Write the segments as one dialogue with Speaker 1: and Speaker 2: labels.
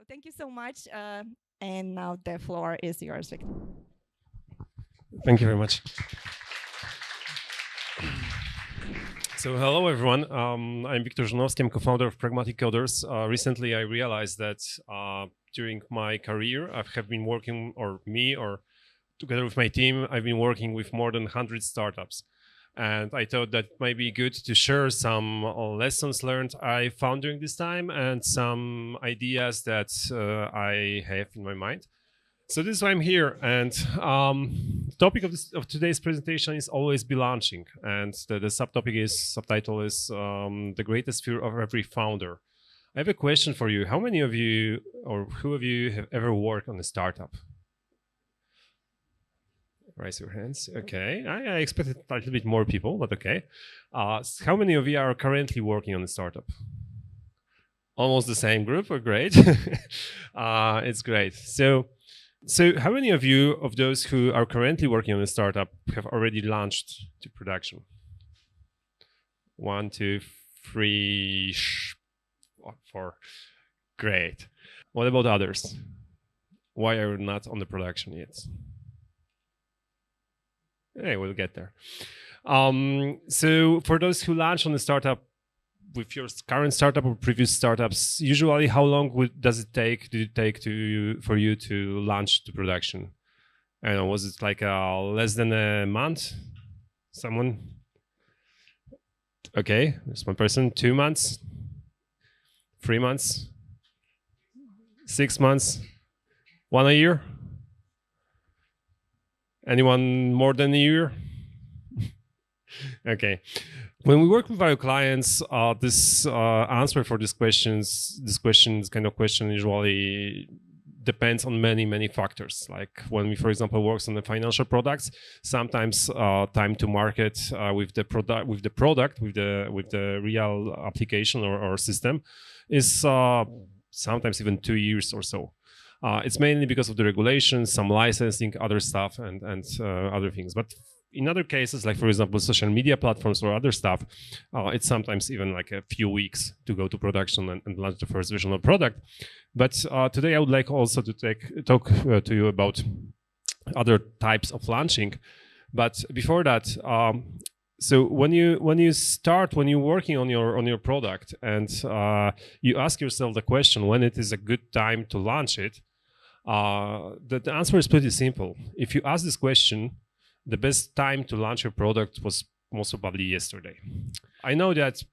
Speaker 1: thank you so much. And now the floor is yours, Wiktor.
Speaker 2: Thank you very much. So hello, everyone. I'm Wiktor Żołnowski. I'm co-founder of Pragmatic Coders. Recently, I realized that during my career, I have been working, or together with my team, I've been working with more than 100 startups. And I thought that might be good to share some lessons learned I found during this time and some ideas that I have in my mind. So this is why I'm here. And the topic of today's presentation is always be launching. And the subtitle is the greatest fear of every founder. I have a question for you. How many of you, or who of you, have ever worked on a startup? Raise your hands. Okay, I expected a little bit more people, but okay. How many of you are currently working on a startup? Almost the same group. Oh, great. It's great. So how many of you, of those who are currently working on a startup, have already launched to production? 1, 2, 3, 4. Great. What about others? Why are you not on the production yet? Hey, we'll get there. So for those who launch on a startup, with your current startup or previous startups, usually how long does it take for you to launch to production? I don't know, was it like less than a month? Someone? Okay, there's one person. 2 months? 3 months? 6 months? 1 year? Anyone more than a year? Okay. When we work with our clients, this answer for this kind of question usually depends on many factors. Like when we, for example, work on the financial products, sometimes time to market with the real application or system is sometimes even 2 years or so. It's mainly because of the regulations, some licensing, other stuff, and other things. But in other cases, like for example, social media platforms or other stuff, it's sometimes even like a few weeks to go to production and launch the first version of the product. But today I would like also to talk to you about other types of launching. But before that, so when you're working on your product and you ask yourself the question when it is a good time to launch it, the answer is pretty simple. If you ask this question, the best time to launch your product was most probably yesterday. I know that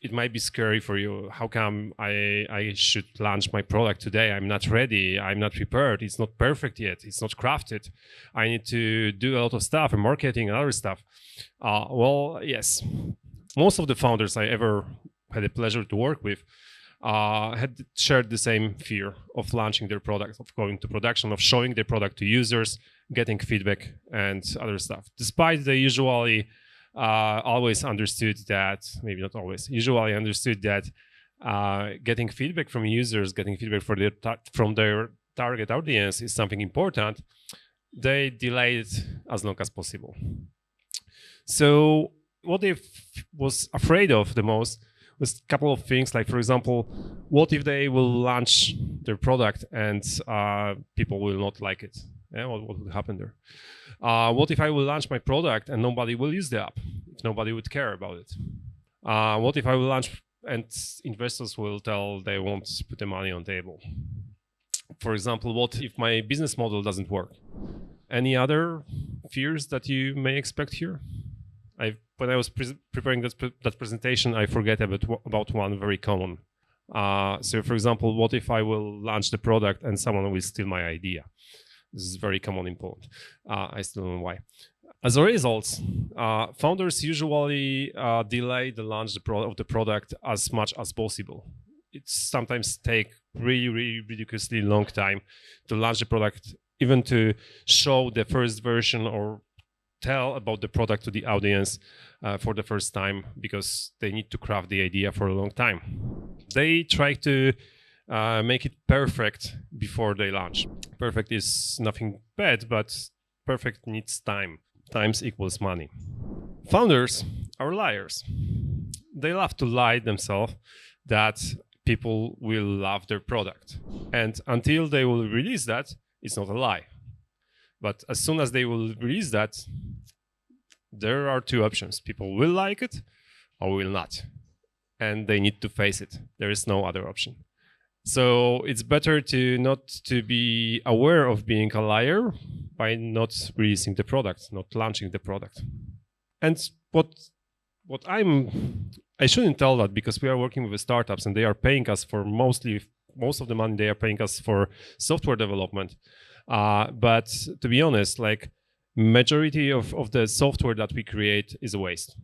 Speaker 2: it might be scary for you. How come I should launch my product today? I'm not ready. I'm not prepared. It's not perfect yet. It's not crafted. I need to do a lot of stuff and marketing and other stuff. Well, yes. Most of the founders I ever had the pleasure to work with had shared the same fear of launching their product, of going to production, of showing their product to users, getting feedback and other stuff. Despite they usually always understood that, maybe not always, usually understood that getting feedback from users, getting feedback from their target audience is something important, they delayed it as long as possible. So what they was afraid of the most was a couple of things, like for example, what if they will launch their product and people will not like it? Yeah, what would happen there? What if I will launch my product and nobody will use the app? If nobody would care about it? What if I will launch and investors will tell they won't put the money on the table? For example, what if my business model doesn't work? Any other fears that you may expect here? When I was preparing that presentation, I forget about one very common. So for example, what if I will launch the product and someone will steal my idea? This is very common in Poland. I still don't know why. As a result, founders usually delay the launch of the product as much as possible. It sometimes takes really ridiculously long time to launch the product, even to show the first version or tell about the product to the audience for the first time, because they need to craft the idea for a long time. They try to make it perfect before they launch. Perfect is nothing bad, but perfect needs time. Times equals money. Founders are liars. They love to lie themselves that people will love their product. And until they will release that, it's not a lie. But as soon as they will release that, there are two options. People will like it or will not. And they need to face it. There is no other option. So it's better to not to be aware of being a liar by not releasing the product, not launching the product. And I shouldn't tell that because we are working with the startups and they are paying us for most of the money they are paying us for software development. But to be honest, like majority of the software that we create is a waste.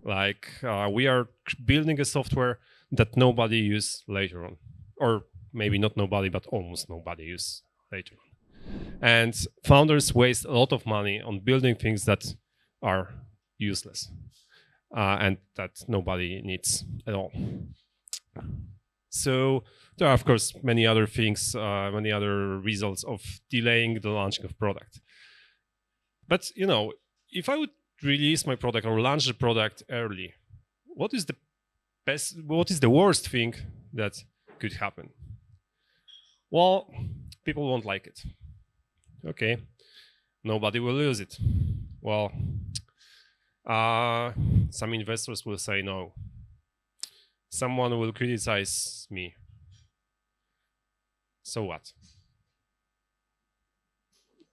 Speaker 2: Like we are building a software that nobody use later on, or maybe not nobody, but almost nobody use later on. And founders waste a lot of money on building things that are useless and that nobody needs at all. So there are, of course, many other things, many other results of delaying the launching of product. But, you know, if I would release my product or launch the product early, what is the worst thing that could happen? Well, people won't like it. Okay, nobody will use it. Well, some investors will say no. Someone will criticize me. So what?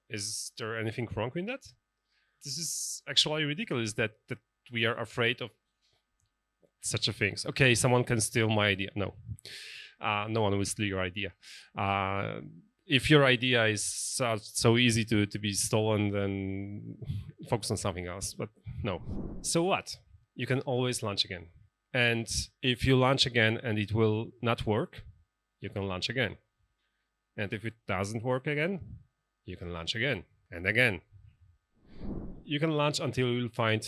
Speaker 2: Is there anything wrong with that? This is actually ridiculous that we are afraid of such a things. Okay, someone can steal my idea. No, no one will steal your idea. If your idea is so easy to be stolen, then focus on something else. But no. So what? You can always launch again. And if you launch again and it will not work, you can launch again. And if it doesn't work again, you can launch again and again. You can launch until you find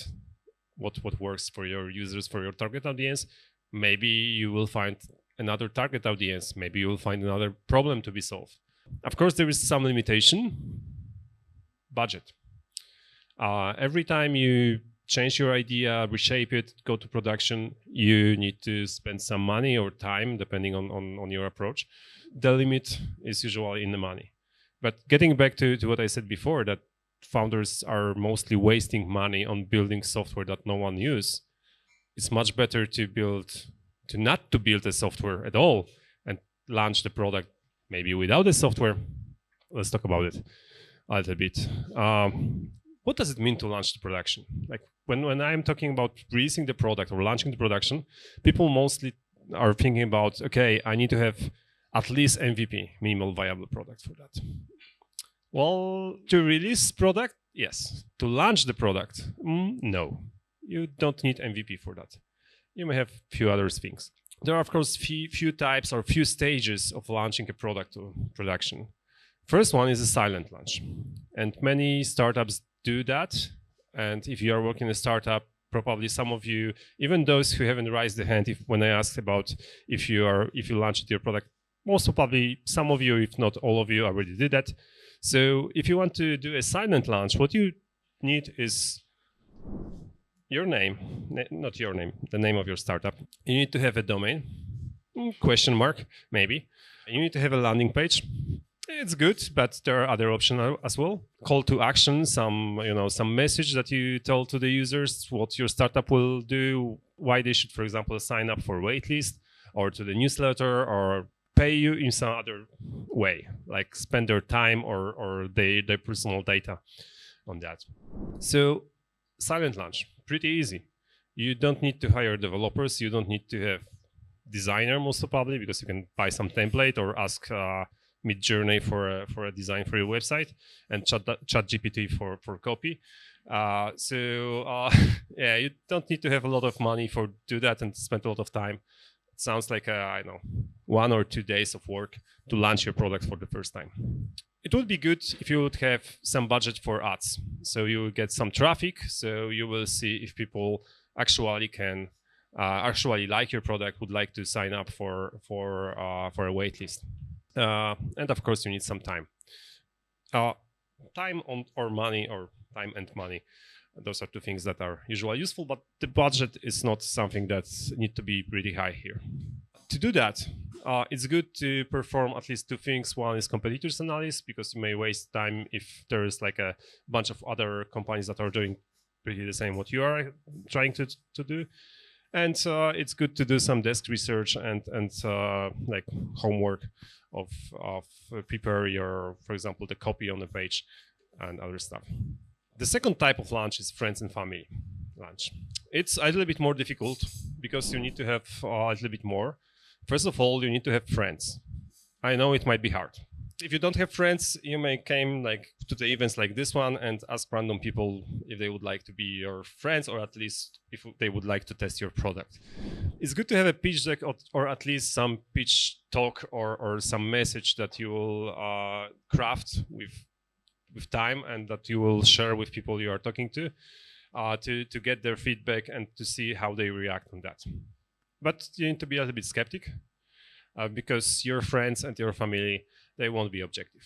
Speaker 2: what works for your users, for your target audience. Maybe you will find another target audience. Maybe you will find another problem to be solved. Of course, there is some limitation. Budget. Every time you change your idea, reshape it, go to production, you need to spend some money or time, depending on your approach. The limit is usually in the money. But getting back to what I said before, that founders are mostly wasting money on building software that no one uses, it's much better to not build a software at all and launch the product maybe without the software. Let's talk about it a little bit. What does it mean to launch the production? Like when I'm talking about releasing the product or launching the production, people mostly are thinking about, okay, I need to have at least MVP, minimal viable product for that. Well, to release product, yes. To launch the product, no. You don't need MVP for that. You may have a few other things. There are, of course, few types or few stages of launching a product to production. First one is a silent launch. And many startups do that. And if you are working in a startup, probably some of you, even those who haven't raised the hand, when I asked about if you launched your product, most probably some of you, if not all of you, already did that. So if you want to do a silent launch, what you need is your name, not your name, the name of your startup. You need to have a domain, question mark, maybe. You need to have a landing page. It's good, but there are other options as well. Call to action, some message that you tell to the users what your startup will do, why they should, for example, sign up for waitlist or to the newsletter or pay you in some other way, like spend their time or their personal data on that. So silent launch, pretty easy. You don't need to hire developers. You don't need to have designer most probably, because you can buy some template or ask Midjourney for a design for your website and ChatGPT for copy. Yeah, you don't need to have a lot of money for do that and spend a lot of time. It sounds like 1 or 2 days of work to launch your product for the first time. It would be good if you would have some budget for ads. So you will get some traffic. So you will see if people actually can actually like your product, would like to sign up for a waitlist. And of course, you need some time. Time or money, or time and money. Those are two things that are usually useful, but the budget is not something that needs to be pretty high here. To do that, it's good to perform at least two things. One is competitors analysis, because you may waste time if there is like a bunch of other companies that are doing pretty the same what you are trying to do. And it's good to do some desk research and like homework of prepare your, for example, the copy on the page and other stuff. The second type of lunch is friends and family lunch. It's a little bit more difficult because you need to have a little bit more. First of all, you need to have friends. I know it might be hard. If you don't have friends, you may come like to the events like this one and ask random people if they would like to be your friends, or at least if they would like to test your product. It's good to have a pitch deck or at least some pitch talk or some message that you will craft with time and that you will share with people you are talking to get their feedback and to see how they react on that. But you need to be a little bit skeptic because your friends and your family, they won't be objective.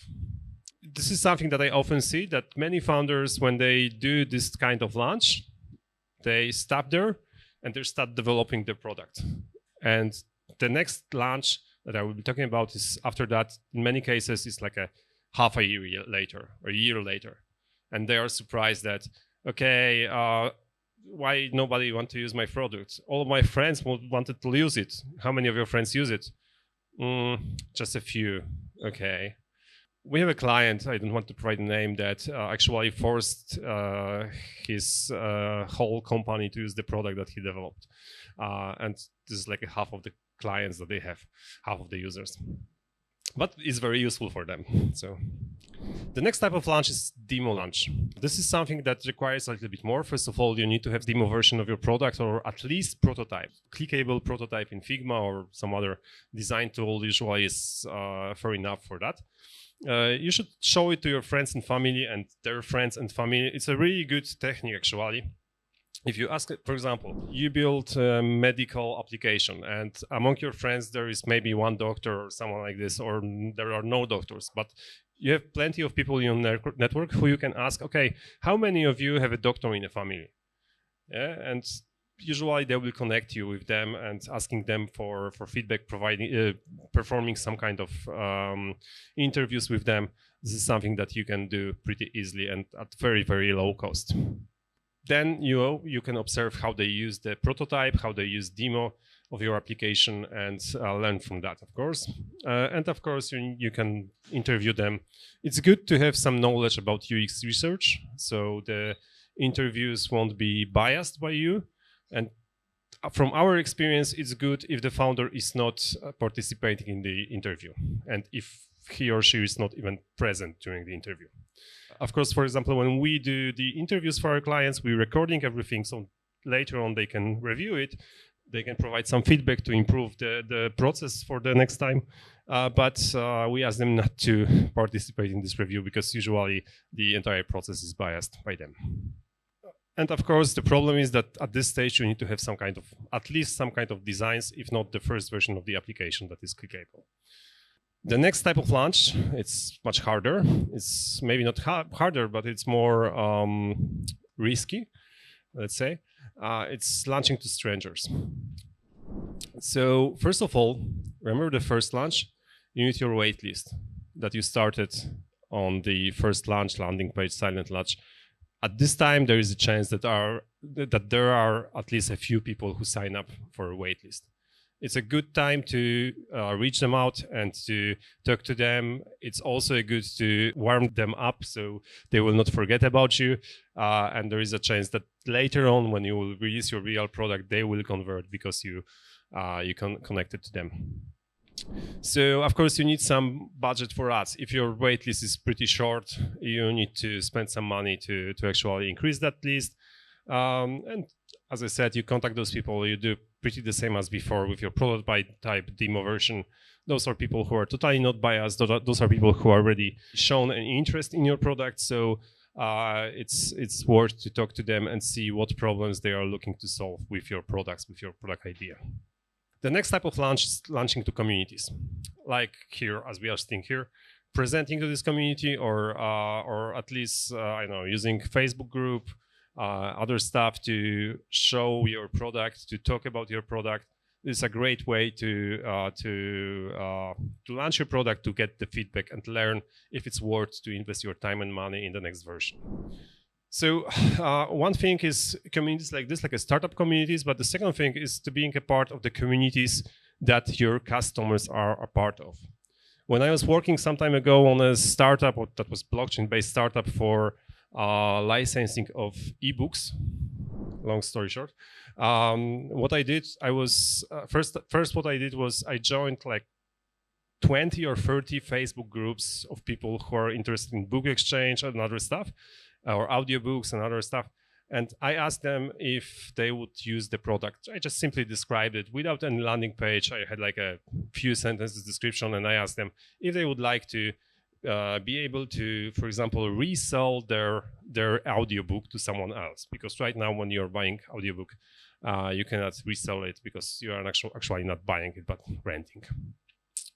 Speaker 2: This is something that I often see, that many founders, when they do this kind of launch, they stop there and they start developing the product. And the next launch that I will be talking about is after that, in many cases, it's like a half a year later or a year later. And they are surprised that, okay, why nobody want to use my product? All of my friends wanted to use it. How many of your friends use it? Just a few. Okay. We have a client, I don't want to provide a name, that actually forced his whole company to use the product that he developed. And this is like half of the clients that they have, half of the users. But it's very useful for them. So the next type of launch is demo launch. This is something that requires a little bit more. First of all, you need to have demo version of your product, or at least prototype. Clickable prototype in Figma or some other design tool usually is fair enough for that. You should show it to your friends and family and their friends and family. It's a really good technique, actually. If you ask, for example, you build a medical application and among your friends there is maybe one doctor or someone like this, or there are no doctors, but you have plenty of people in your network who you can ask, okay, how many of you have a doctor in the family? Yeah, and usually they will connect you with them and asking them for feedback, providing, performing some kind of interviews with them. This is something that you can do pretty easily and at very, very low cost. Then you can observe how they use the prototype, how they use demo of your application, and learn from that, of course. And of course, you can interview them. It's good to have some knowledge about UX research, so the interviews won't be biased by you. And from our experience, it's good if the founder is not participating in the interview, and if he or she is not even present during the interview. Of course, for example, when we do the interviews for our clients, we're recording everything, so later on they can review it. They can provide some feedback to improve the process for the next time. But we ask them not to participate in this review because usually the entire process is biased by them. And of course, the problem is that at this stage, you need to have some kind of, at least some kind of designs, if not the first version of the application that is clickable. The next type of launch, it's much harder. It's maybe not harder, but it's more risky, let's say. It's launching to strangers. So first of all, remember the first launch? You need your waitlist that you started on the first launch landing page, silent launch. At this time, there is a chance that there are at least a few people who sign up for a waitlist. It's a good time to reach them out and to talk to them. It's also good to warm them up so they will not forget about you. And there is a chance that later on, when you will release your real product, they will convert because you connected to them. So, of course, you need some budget for ads. If your waitlist is pretty short, you need to spend some money to actually increase that list. And as I said, you contact those people, you do pretty the same as before with your prototype demo version. Those are people who are totally not biased. Those are people who are already shown an interest in your product. So it's worth to talk to them and see what problems they are looking to solve with your products, with your product idea. The next type of launch is launching to communities, like here, as we are sitting here, presenting to this community, or at least I know, using Facebook group, other stuff to show your product, to talk about your product. It's a great way to launch your product, to get the feedback and learn if it's worth to invest your time and money in the next version. So one thing is communities like this, like a startup communities, but the second thing is to being a part of the communities that your customers are a part of. When I was working some time ago on a startup that was blockchain-based startup for licensing of ebooks, long story short, what I did, I was first what I did was I joined like 20 or 30 Facebook groups of people who are interested in book exchange and other stuff, or audiobooks and other stuff. And I asked them if they would use the product. I just simply described it without any landing page. I had like a few sentences description, and I asked them if they would like to be able to, for example, resell their audiobook to someone else. Because right now, when you're buying audiobook, you cannot resell it because you are actually not buying it, but renting.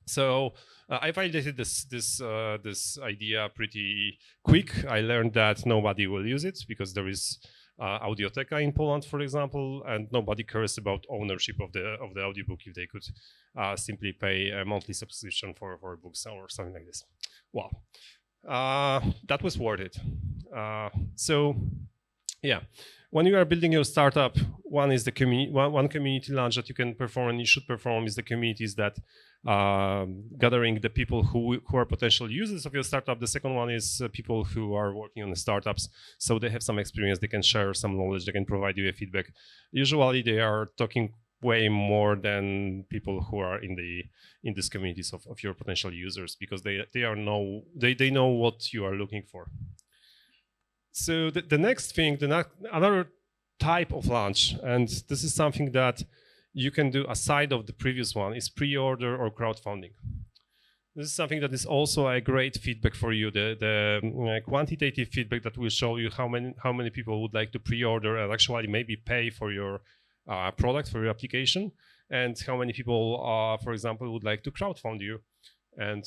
Speaker 2: So I validated this idea pretty quick. I learned that nobody will use it because there is Audioteka in Poland, for example, and nobody cares about ownership of the audiobook if they could simply pay a monthly subscription for books or something like this. Wow, that was worth it. So yeah, when you are building your startup, one is the one community launch that you can perform and you should perform is the communities that gathering the people who are potential users of your startup. The second one is people who are working on the startups, so they have some experience, they can share some knowledge, they can provide you a feedback. Usually they are talking way more than people who are in these communities of your potential users, because they know what you are looking for. So the next thing, another type of launch, and this is something that you can do aside of the previous one, is pre-order or crowdfunding. This is something that is also a great feedback for you, the quantitative feedback that will show you how many people would like to pre-order and actually maybe pay for your product, for your application, and how many people, for example, would like to crowdfund you and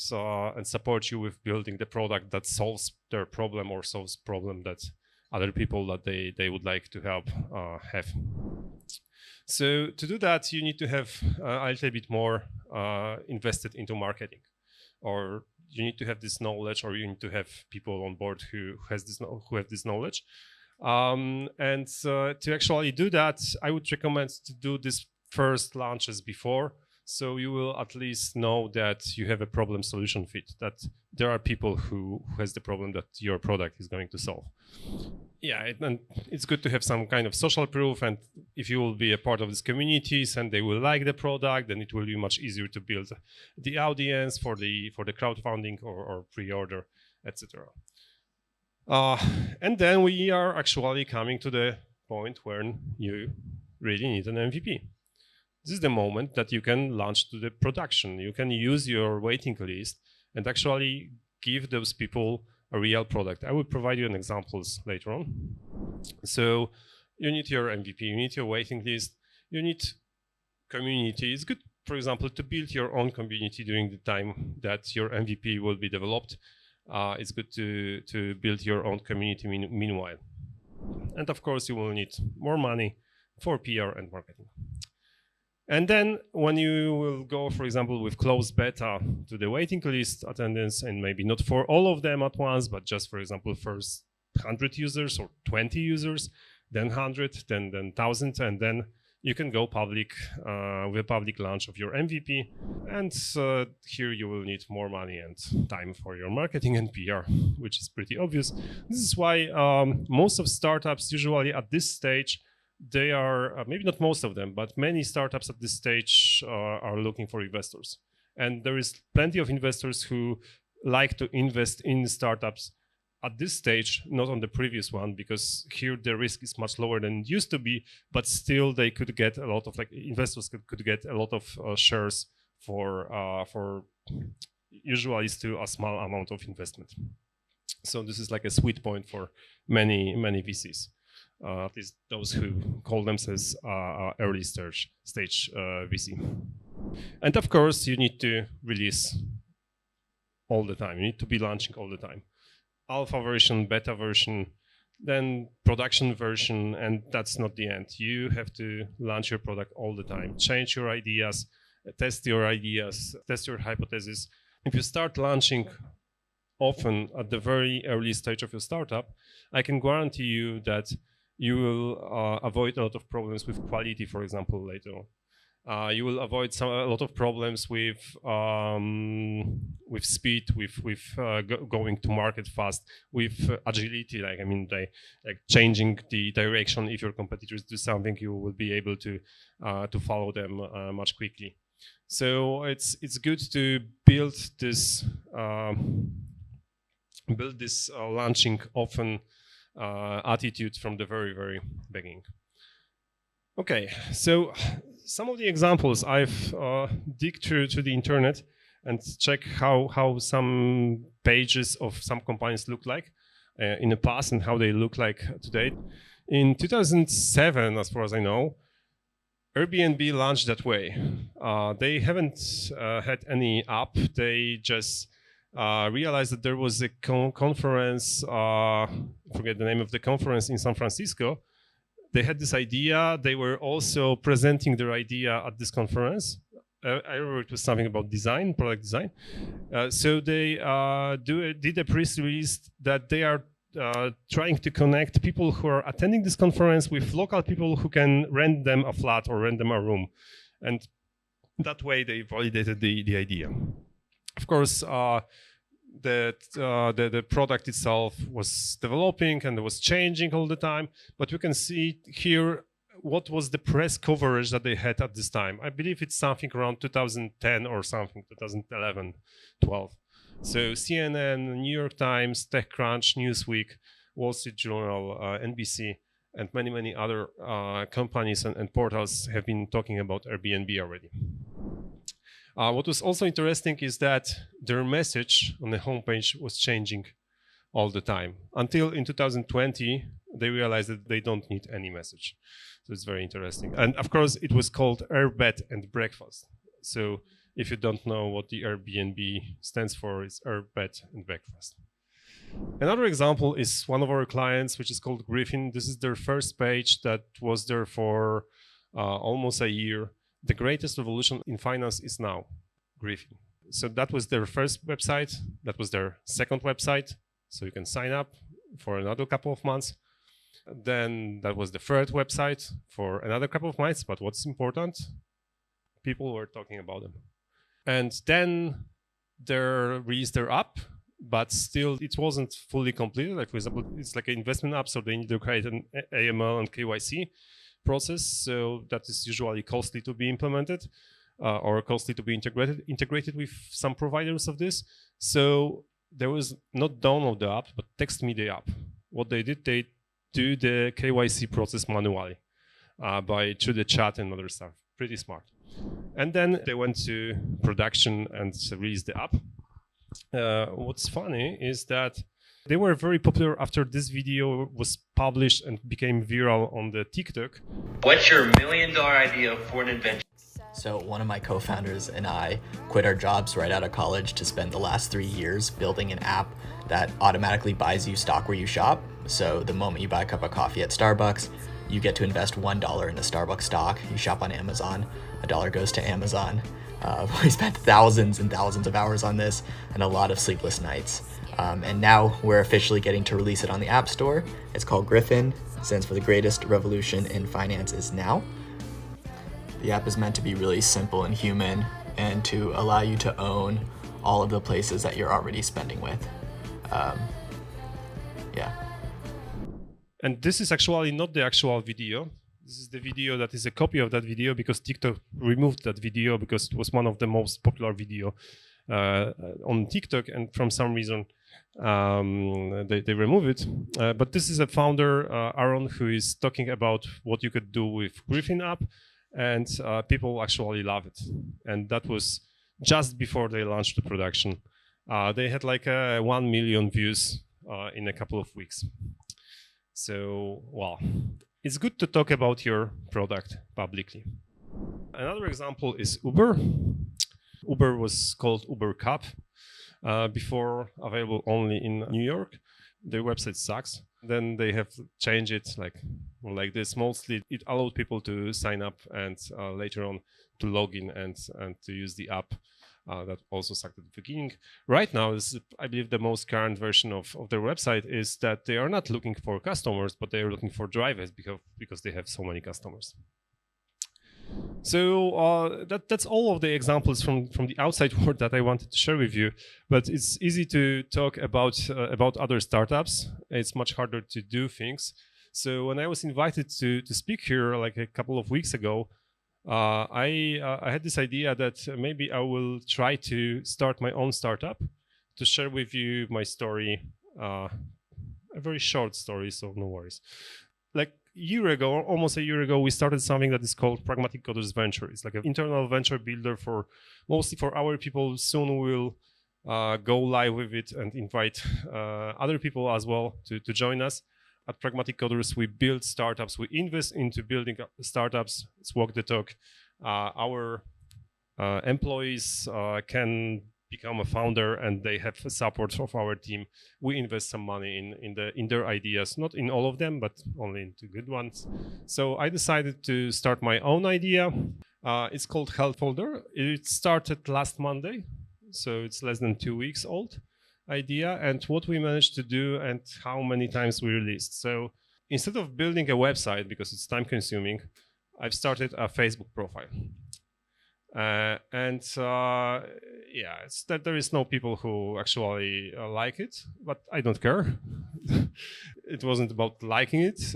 Speaker 2: support you with building the product that solves their problem or solves problem that other people that they would like to help have. So to do that, you need to have a little bit more invested into marketing, or you need to have this knowledge, or you need to have people on board who have this knowledge. And to actually do that, I would recommend to do this first launches before, so you will at least know that you have a problem solution fit, that there are people who has the problem that your product is going to solve. Yeah, and it's good to have some kind of social proof, and if you will be a part of these communities and they will like the product, then it will be much easier to build the audience for the crowdfunding or pre-order, etc. And then we are actually coming to the point where you really need an MVP. This is the moment that you can launch to the production. You can use your waiting list and actually give those people a real product. I will provide you an examples later on. So you need your MVP, you need your waiting list, you need community. It's good, for example, to build your own community during the time that your MVP will be developed. It's good to build your own community meanwhile. And of course, you will need more money for PR and marketing. And then when you will go, for example, with closed beta to the waiting list attendance, and maybe not for all of them at once, but just, for example, first 100 users or 20 users, then 100, then 1,000, and then you can go public with a public launch of your MVP. And here you will need more money and time for your marketing and PR, which is pretty obvious. This is why most of startups usually at this stage, they are, maybe not most of them, but many startups at this stage are looking for investors. And there is plenty of investors who like to invest in startups at this stage, not on the previous one, because here the risk is much lower than it used to be, but still they could get a lot of, like, investors could get a lot of shares for usually still a small amount of investment. So this is like a sweet point for many VCs. At least those who call themselves early stage VC. And of course, you need to release all the time. You need to be launching all the time. Alpha version, beta version, then production version, and that's not the end. You have to launch your product all the time, change your ideas, test your hypothesis. If you start launching often at the very early stage of your startup, I can guarantee you that you will avoid a lot of problems with quality, for example, later on. You will avoid a lot of problems with speed, with going to market fast, with agility. Like changing the direction. If your competitors do something, you will be able to follow them much quickly. So it's good to build this launching often attitude from the very, very beginning. Okay, so some of the examples I've digged through to the internet and check how some pages of some companies look like in the past and how they look like today. In 2007, as far as I know, Airbnb launched that way. They haven't had any app. They just realized that there was a conference, I forget the name of the conference, in San Francisco. They had this idea. They were also presenting their idea at this conference. I remember it was something about design, product design. So they did a press release that they are trying to connect people who are attending this conference with local people who can rent them a flat or rent them a room. And that way they validated the idea. Of course, the product itself was developing and it was changing all the time, but you can see here what was the press coverage that they had at this time. I believe it's something around 2010 or something, 2011, 12. So CNN, New York Times, TechCrunch, Newsweek, Wall Street Journal, NBC, and many other companies and portals have been talking about Airbnb already. What was also interesting is that their message on the homepage was changing all the time. Until in 2020, they realized that they don't need any message. So it's very interesting. And of course, it was called Air, Bed, and Breakfast. So if you don't know what the Airbnb stands for, it's Air, Bed, and Breakfast. Another example is one of our clients, which is called Griffin. This is their first page that was there for almost a year. The greatest revolution in finance is now, Griffin. So that was their first website. That was their second website. So you can sign up for another couple of months. Then that was the third website for another couple of months. But what's important, people were talking about them. And then they released their app, but still it wasn't fully completed. Like, for example, it's like an investment app, so they need to create an AML and KYC process, so that is usually costly to be implemented or costly to be integrated with some providers of this. So there was not download the app, but text me the app. What they did, they do the KYC process manually through the chat and other stuff. Pretty smart. And then they went to production and released the app. What's funny is that they were very popular after this video was published and became viral on the TikTok.
Speaker 3: What's your $1 million idea for an invention?
Speaker 4: So one of my co-founders and I quit our jobs right out of college to spend the last 3 years building an app that automatically buys you stock where you shop. So the moment you buy a cup of coffee at Starbucks, you get to invest $1 in the Starbucks stock. You shop on Amazon, $1 goes to Amazon. We spent thousands and thousands of hours on this and a lot of sleepless nights. And now we're officially getting to release it on the App Store. It's called Griffin. It stands for the greatest revolution in finance is now. The app is meant to be really simple and human and to allow you to own all of the places that you're already spending with. Yeah.
Speaker 2: And this is actually not the actual video. This is the video that is a copy of that video because TikTok removed that video because it was one of the most popular video on TikTok, and from some reason they remove it. But this is a founder, Aaron, who is talking about what you could do with Griffin app, and people actually love it. And that was just before they launched the production. They had like 1 million views in a couple of weeks. So, well, it's good to talk about your product publicly. Another example is Uber. Uber was called Uber Cab before, available only in New York. their website sucks. Then they have changed it like this. Mostly it allowed people to sign up and later on to log in and to use the app. That also sucked at the beginning. Right now, I believe the most current version of their website is that they are not looking for customers, but they are looking for drivers because they have so many customers. So that's all of the examples from the outside world that I wanted to share with you. But it's easy to talk about other startups. It's much harder to do things. So when I was invited to speak here like a couple of weeks ago, I had this idea that maybe I will try to start my own startup to share with you my story, a very short story, so no worries. Like almost a year ago, we started something that is called Pragmatic Venture. It's like an internal venture builder mostly for our people. Soon we'll go live with it and invite other people as well to join us. At Pragmatic Coders, we build startups. We invest into building startups. It's walk the talk. Our employees can become a founder, and they have support of our team. We invest some money in their ideas, not in all of them, but only into good ones. So I decided to start my own idea. It's called Helpfolder. It started last Monday, so it's less than 2 weeks old. Idea and what we managed to do and how many times we released. So instead of building a website, because it's time consuming, I've started a Facebook profile. It's that there is no people who actually like it, but I don't care. It wasn't about liking it.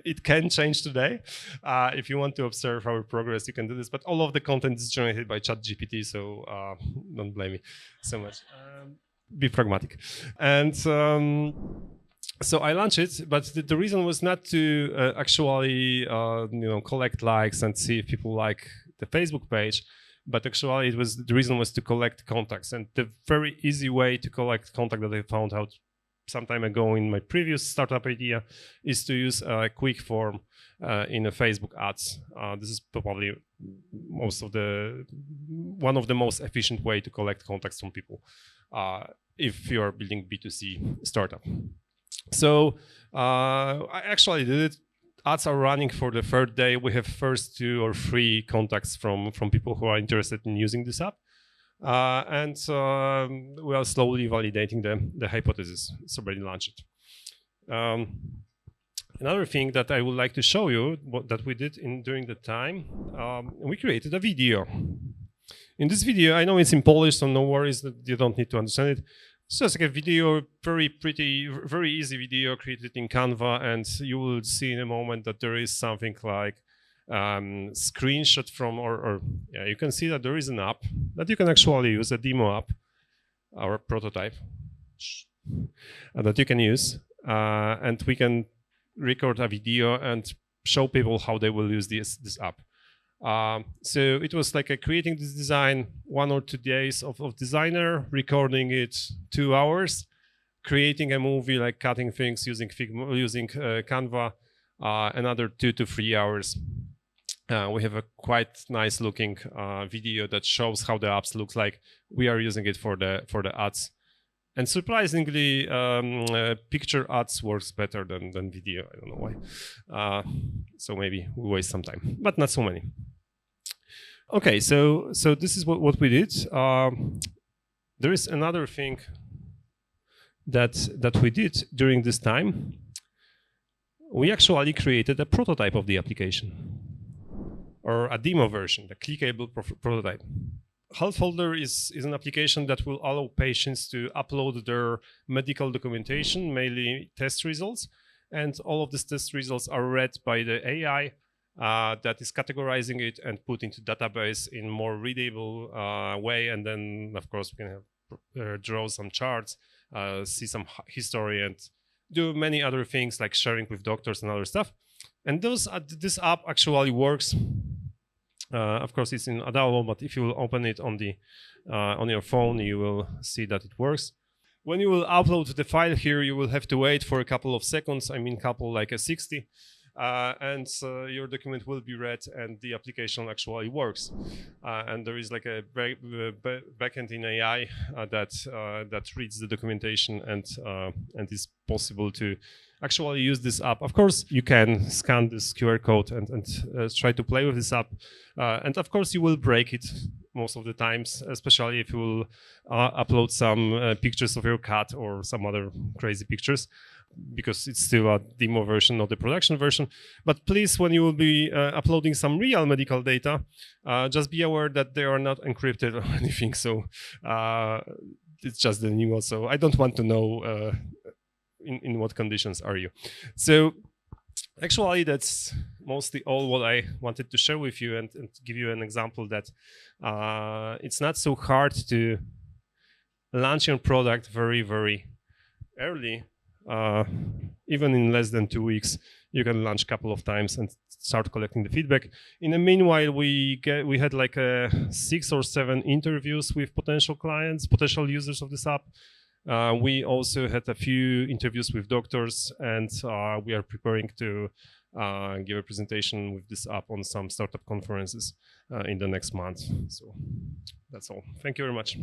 Speaker 2: It can change today. If you want to observe our progress, you can do this. But all of the content is generated by ChatGPT, so don't blame me so much. Be pragmatic. And so I launched it, but the reason was not to actually collect likes and see if people like the Facebook page, but actually the reason was to collect contacts. And the very easy way to collect contact that I found out some time ago in my previous startup idea is to use a quick form in a Facebook ads. This is probably one of the most efficient way to collect contacts from people if you're building B2C startup. So I actually did it. Ads are running for the third day. We have first 2 or 3 contacts from people who are interested in using this app. And we are slowly validating the hypothesis. It's already launched. Another thing that I would like to show you that we did during the time, we created a video. In this video, I know it's in Polish, so no worries that you don't need to understand it. It's just like a video, very pretty, very easy video created in Canva, and you will see in a moment that there is something like screenshot from, you can see that there is an app that you can actually use, a demo app, our prototype, that you can use, and we can record a video and show people how they will use this app. So it was like creating this design, 1 or 2 days of designer, recording it 2 hours, creating a movie, like cutting things using Figma, using Canva, another 2 to 3 hours. We have a quite nice looking video that shows how the apps looks like. We are using it for the ads. And surprisingly, picture ads works better than video. I don't know why. So maybe we waste some time, but not so many. Okay, so this is what we did. There is another thing that we did during this time. We actually created a prototype of the application, or a demo version, the clickable prototype. Helpfolder is an application that will allow patients to upload their medical documentation, mainly test results, and all of these test results are read by the AI that is categorizing it and put into database in more readable way. And then, of course, we can have draw some charts, see some history, and do many other things like sharing with doctors and other stuff. And this app actually works. Of course, it's in Adalo, but if you will open it on your phone, you will see that it works. When you will upload the file here, you will have to wait for a couple of seconds. I mean, couple like a 60. and your document will be read and the application actually works. And there is like a backend in AI that reads the documentation and is possible to actually use this app. Of course, you can scan this QR code and try to play with this app. And of course, you will break it most of the times, especially if you will upload some pictures of your cat or some other crazy pictures, because it's still a demo version, not the production version. But please, when you will be uploading some real medical data, just be aware that they are not encrypted or anything. So it's just the new one. So I don't want to know in what conditions are you. So actually, that's mostly all what I wanted to share with you, and give you an example that it's not so hard to launch your product very, very early. Even in less than 2 weeks, you can launch a couple of times and start collecting the feedback. In the meanwhile, we had like 6 or 7 interviews with potential clients, potential users of this app. We also had a few interviews with doctors, and we are preparing to give a presentation with this app on some startup conferences in the next month. So that's all. Thank you very much.